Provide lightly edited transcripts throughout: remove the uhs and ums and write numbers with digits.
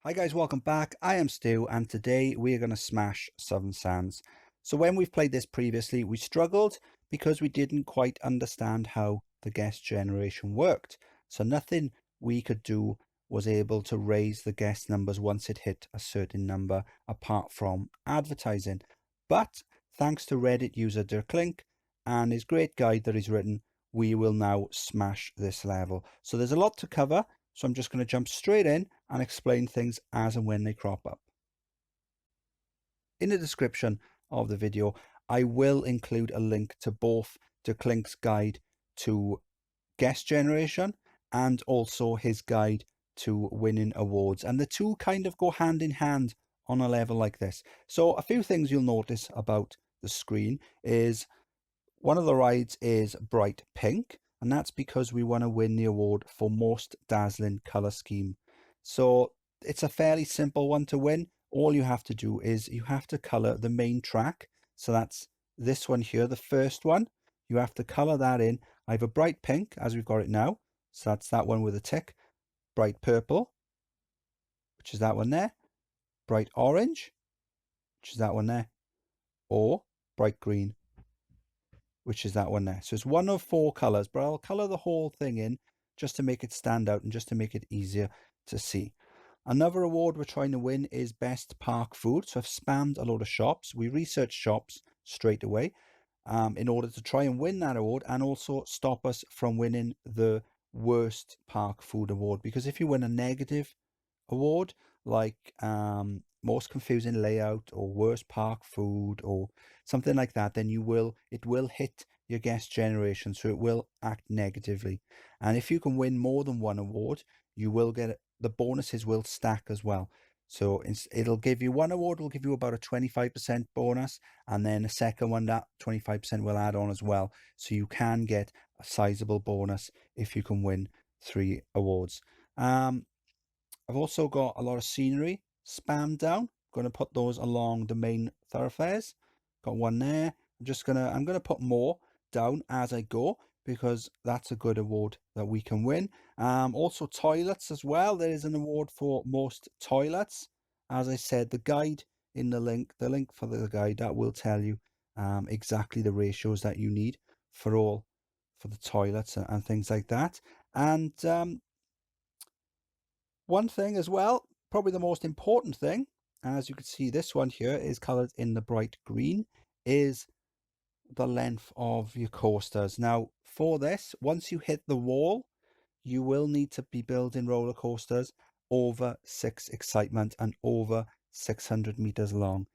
Hi guys, welcome back. I am Stu and today we are going to smash Southern Sands. So when we've played this previously, we struggled because we didn't quite understand how the guest generation worked. So nothing we could do was able to raise the guest numbers once it hit a certain number apart from advertising. But thanks to Reddit user Deurklink and his great guide that he's written, we will now smash this level. So there's a lot to cover. So I'm just going to jump straight in and explain things as and when they crop up. In the description of the video, I will include a link to both Deurklink's guide to guest generation and also his guide to winning awards. And the two kind of go hand in hand on a level like this. So a few things you'll notice about the screen is one of the rides is bright pink, and that's because we want to win the award for most dazzling color scheme. So it's a fairly simple one to win. All you have to do is you have to color the main track. So that's this one here, the first one. You have to color that in. I have a bright pink as we've got it now. So that's that one with a tick. Bright purple, which is that one there. Bright orange, which is that one there. Or bright green, which is that one there. So it's one of four colors, but I'll color the whole thing in just to make it stand out and just to make it easier to see. Another award we're trying to win is best park food. So I've spammed a load of shops. We researched shops straight away in order to try and win that award and also stop us from winning the worst park food award. Because if you win a negative award like most confusing layout or worst park food or something like that, then it will hit your guest generation, so it will act negatively. And if you can win more than one award, you will get the bonuses will stack as well. So it'll give you one award will give you about a 25% bonus, and then a second one that 25% will add on as well. So you can get a sizable bonus if you can win 3 awards. I've also got a lot of scenery spammed down. Going to put those along the main thoroughfares. Got one there. I'm gonna put more down as I go because that's a good award that we can win. Also toilets as well. There is an award for most toilets. As I said, the guide in the link for the guide that will tell you exactly the ratios that you need for the toilets and things like that. And one thing as well, probably the most important thing, as you can see, this one here is colored in the bright green, is the length of your coasters. Now, for this, once you hit the wall, you will need to be building roller coasters over 6 excitement and over 600 meters long.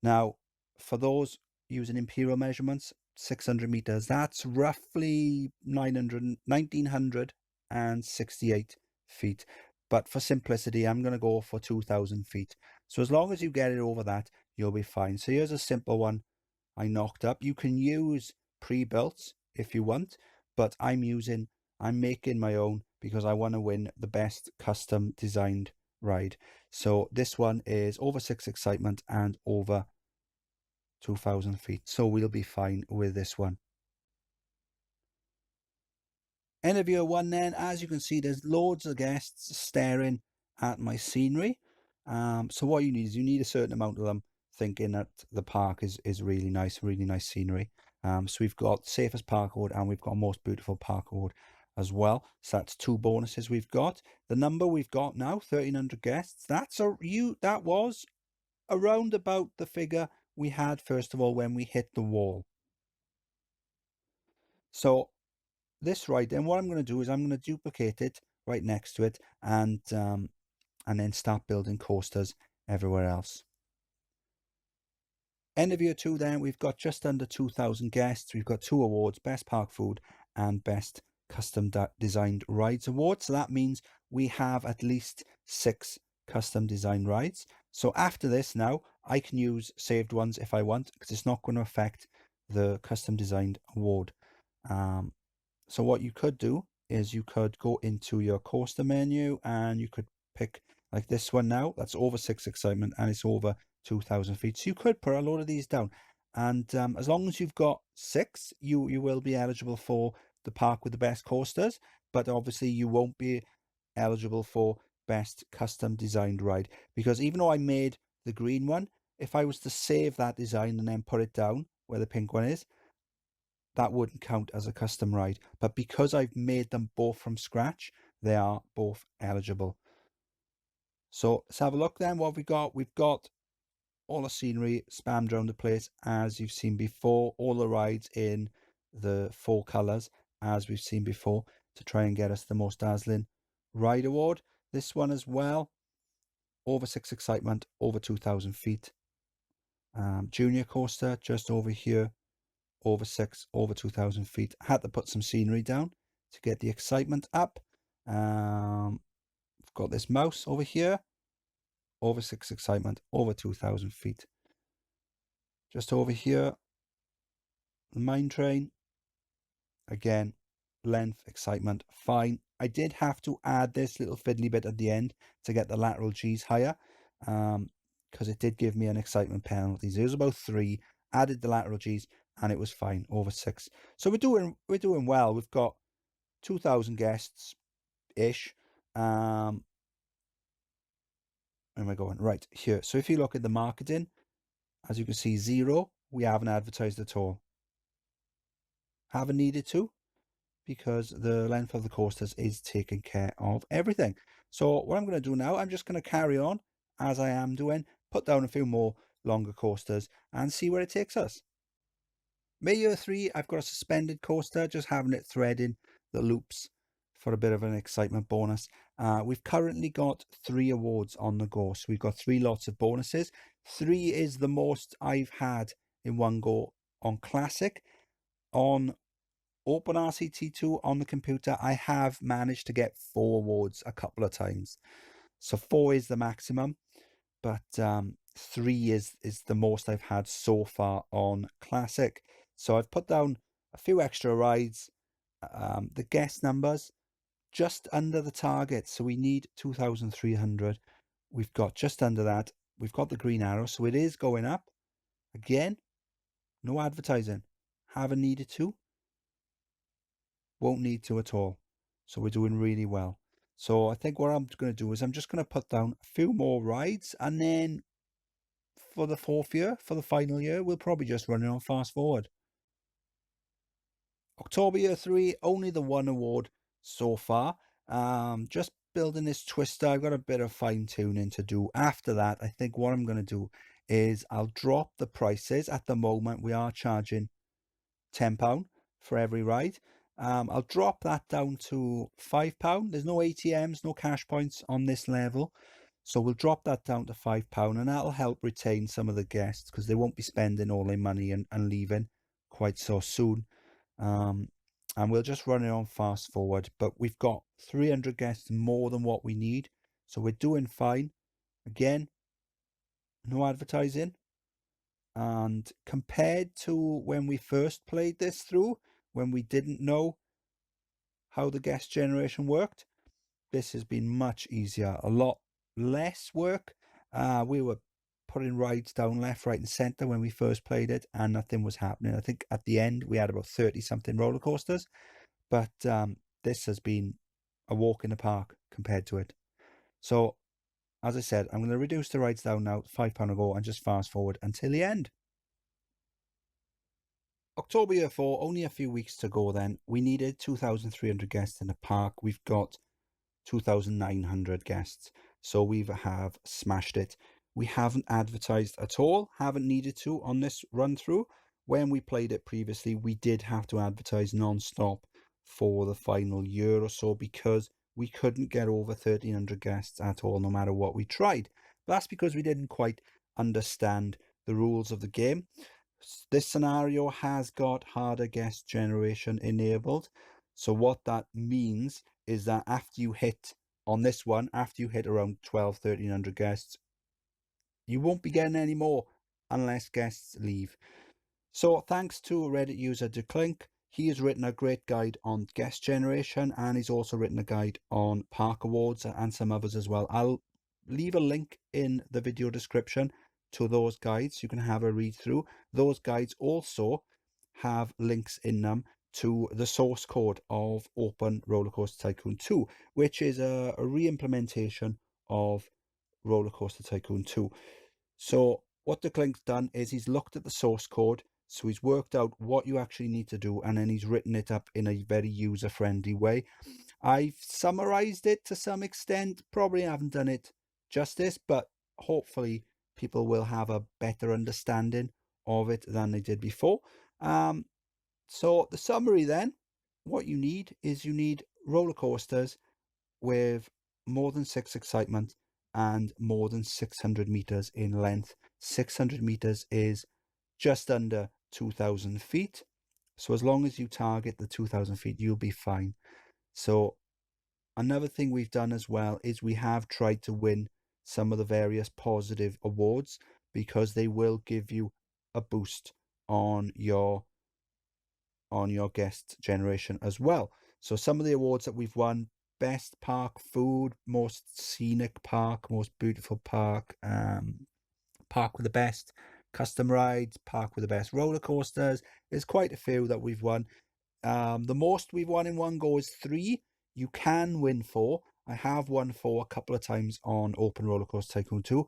Now, for those using imperial measurements, 600 meters, that's roughly 1968 feet. But for simplicity, I'm going to go for 2000 feet. So as long as you get it over that, you'll be fine. So here's a simple one I knocked up. You can use pre-built if you want, but I'm making my own because I want to win the best custom designed ride. So this one is over 6 excitement and over 2000 feet. So we'll be fine with this one. Interviewer 1 then, as you can see, there's loads of guests staring at my scenery. So what you need is you need a certain amount of them thinking that the park is really nice scenery. So we've got safest park award and we've got most beautiful park award as well. So that's 2 bonuses we've got. The number we've got now, 1300 guests. That was around about the figure we had first of all when we hit the wall. So this right then, what I'm going to do is I'm going to duplicate it right next to it and then start building coasters everywhere else. End of year 2 then, we've got just under 2000 guests. We've got 2 awards, best park food and best custom designed rides award. So that means we have at least 6 custom designed rides. So after this now, I can use saved ones if I want because it's not going to affect the custom designed award. So what you could do is you could go into your coaster menu and you could pick like this one now. That's over 6 excitement and it's over 2000 feet. So you could put a load of these down. And as long as you've got 6, you will be eligible for the park with the best coasters. But obviously you won't be eligible for best custom designed ride, because even though I made the green one, if I was to save that design and then put it down where the pink one is, that wouldn't count as a custom ride. But because I've made them both from scratch, they are both eligible. So let's have a look then. What have we got? We've got all the scenery spammed around the place as you've seen before, all the rides in the 4 colours as we've seen before, to try and get us the most dazzling ride award. This one as well, over 6 excitement, over 2,000 feet. Junior coaster just over here, over 6, over 2,000 feet. Had to put some scenery down to get the excitement up. I've got this mouse over here, over 6 excitement, over 2,000 feet. Just over here, the mine train, again, length, excitement, fine. I did have to add this little fiddly bit at the end to get the lateral G's higher, because it did give me an excitement penalty. It was about 3, added the lateral G's, and it was fine, over 6. So we're doing well. We've got 2,000 guests ish. Where am I going? Right here. So if you look at the marketing, as you can see, 0. We haven't advertised at all. Haven't needed to, because the length of the coasters is taking care of everything. So what I'm going to do now, I'm just going to carry on as I am doing, put down a few more longer coasters and see where it takes us. May Year 3, I've got a suspended coaster, just having it threading the loops for a bit of an excitement bonus. We've currently got 3 awards on the go, so we've got 3 lots of bonuses. 3 is the most I've had in one go on Classic. On OpenRCT2 on the computer, I have managed to get 4 awards a couple of times. So 4 is the maximum, but 3 is the most I've had so far on Classic. So I've put down a few extra rides. The guest numbers just under the target, so we need 2,300. We've got just under that. We've got the green arrow, so it is going up. Again, no advertising. Haven't needed to. Won't need to at all. So we're doing really well. So I think what I'm going to do is I'm just going to put down a few more rides, and then for the 4th year, for the final year, we'll probably just run it on fast forward. October Year 3, only the 1 award so far. Just building this twister. I've got a bit of fine tuning to do. After that, I think what I'm going to do is I'll drop the prices. At the moment, we are charging £10 for every ride. I'll drop that down to £5. There's no ATMs, no cash points on this level. So we'll drop that down to £5, and that'll help retain some of the guests, because they won't be spending all their money and leaving quite so soon. And we'll just run it on fast forward. But we've got 300 guests more than what we need. So we're doing fine. Again, no advertising. And compared to when we first played this through, when we didn't know how the guest generation worked, this has been much easier, a lot less work. We were putting rides down left, right and centre when we first played it, and nothing was happening. I think at the end we had about 30 something roller coasters, but this has been a walk in the park compared to it. So as I said, I'm going to reduce the rides down now to £5 a go and just fast forward until the end. October Year 4, only a few weeks to go then. We needed 2,300 guests in the park. We've got 2,900 guests. So we have smashed it. We haven't advertised at all, haven't needed to on this run through. When we played it previously, we did have to advertise non-stop for the final year or so, because we couldn't get over 1,300 guests at all, no matter what we tried. But that's because we didn't quite understand the rules of the game. This scenario has got harder guest generation enabled. So what that means is that after you hit, on this one, after you hit around 1,300 guests, you won't be getting any more unless guests leave. So thanks to Reddit user Deurklink, he has written a great guide on guest generation, and he's also written a guide on park awards and some others as well. I'll leave a link in the video description to those guides. You can have a read through. Those guides also have links in them to the source code of Open Rollercoaster Tycoon 2, which is a re-implementation of Rollercoaster Tycoon 2. So what Deurklink's done is he's looked at the source code, so he's worked out what you actually need to do, and then he's written it up in a very user-friendly way. I've summarized it to some extent, probably haven't done it justice, but hopefully people will have a better understanding of it than they did before. So the summary then, what you need is you need roller coasters with more than 6 excitement and more than 600 meters in length. 600 meters is just under 2,000 feet. So as long as you target the 2,000 feet, you'll be fine. So another thing we've done as well is we have tried to win some of the various positive awards, because they will give you a boost on your guest generation as well. So some of the awards that we've won: best park food, most scenic park, most beautiful park, park with the best custom rides, park with the best roller coasters. There's quite a few that we've won. The most we've won in one go is 3. You can win 4. I have won 4 a couple of times on Open Rollercoaster Tycoon 2.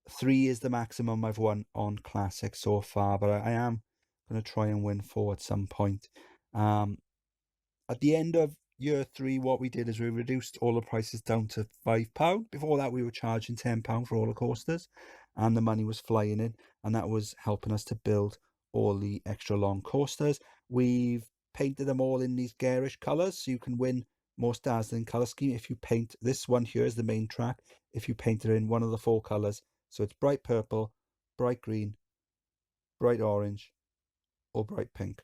3 is the maximum I've won on Classic so far, but I am going to try and win 4 at some point. At the end of year 3, what we did is we reduced all the prices down to £5. Before that, we were charging £10 for all the coasters, and the money was flying in, and that was helping us to build all the extra long coasters. We've painted them all in these garish colours, so you can win most dazzling colour scheme if you paint. This one here is the main track. If you paint it in one of the 4 colours, so it's bright purple, bright green, bright orange, or bright pink.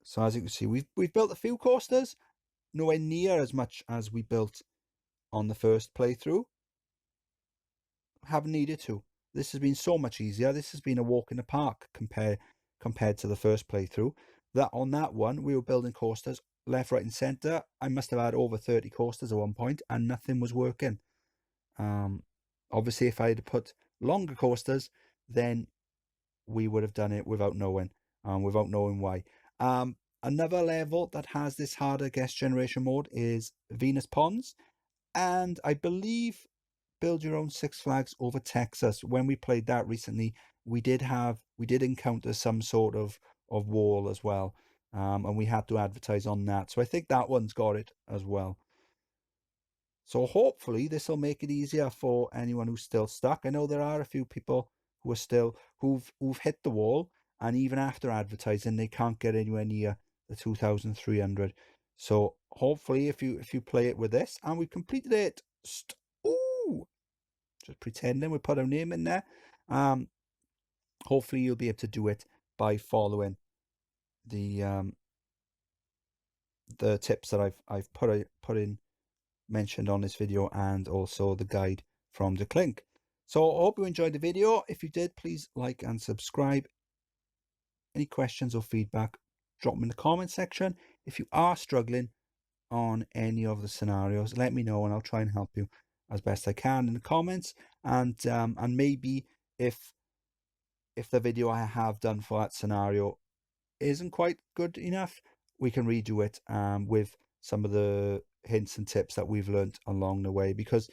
So as you can see, we've built a few coasters, nowhere near as much as we built on the first playthrough. Haven't needed to. This has been so much easier. This has been a walk in the park compared to the first playthrough. That on that one, we were building coasters left, right, and centre. I must have had over 30 coasters at one point, and nothing was working. Obviously, if I had put longer coasters, then we would have done it without knowing why. Another level that has this harder guest generation mode is Venus Ponds, and I believe Build Your Own Six Flags Over Texas. When we played that recently, we did encounter some sort of wall as well, and we had to advertise on that. So I think that one's got it as well. So hopefully this will make it easier for anyone who's still stuck. I know there are a few people who are still who've hit the wall, and even after advertising, they can't get anywhere near the 2,300. So hopefully, if you play it with this, and we've completed it, just pretending we put our name in there. Hopefully you'll be able to do it by following the tips that I've put in, mentioned on this video, and also the guide from Deurklink. So I hope you enjoyed the video. If you did, please like and subscribe. Any questions or feedback, drop them in the comment section. If you are struggling on any of the scenarios, let me know, and I'll try and help you as best I can in the comments. And maybe if the video I have done for that scenario isn't quite good enough, we can redo it with some of the hints and tips that we've learned along the way, because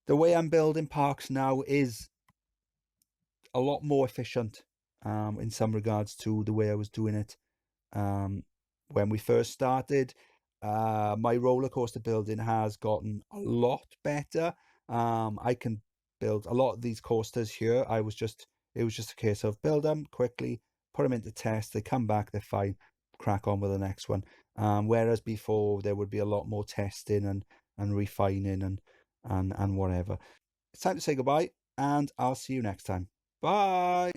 the way I'm building parks now is a lot more efficient in some regards to the way I was doing it when we first started. My roller coaster building has gotten a lot better. I can build a lot of these coasters here. It was just a case of build them quickly, put them into test, they come back, they're fine, crack on with the next one. Whereas before there would be a lot more testing and refining and whatever. It's time to say goodbye, and I'll see you next time. Bye.